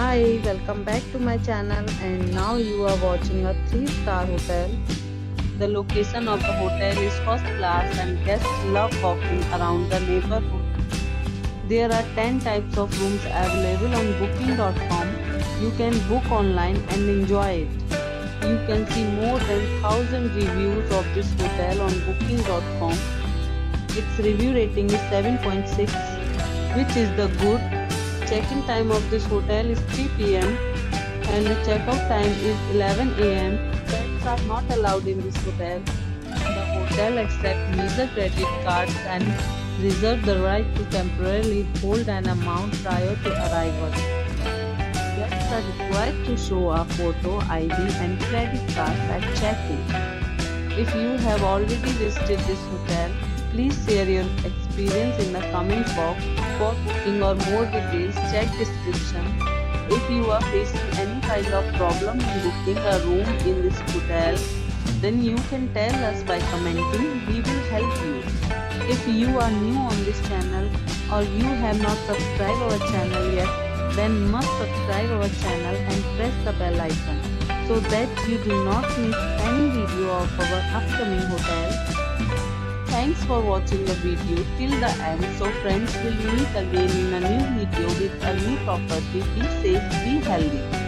Hi, welcome back to my channel, and now you are watching a 3-star hotel. The location of the hotel is first class and guests love walking around the neighborhood. There are 10 types of rooms available on booking.com. You can book online and enjoy it. You can see more than 1000 reviews of this hotel on booking.com. Its review rating is 7.6, which is the good. Check-in time of this hotel is 3 p.m. and the check-out time is 11 a.m. Pets are not allowed in this hotel. The hotel accepts major credit cards and reserves the right to temporarily hold an amount prior to arrival. Guests are required to show a photo ID and credit card at check-in. If you have already visited this hotel, please share your experience in the comment box. For booking or more details, check description. If you are facing any kind of problem in booking a room in this hotel, then you can tell us by commenting. We will help you. If you are new on this channel or you have not subscribed our channel yet, then must subscribe our channel and press the bell icon so that you do not miss any video of our upcoming hotel. Thanks for watching the video till the end. So friends, will meet again in a new video with a new property. Be safe, be healthy.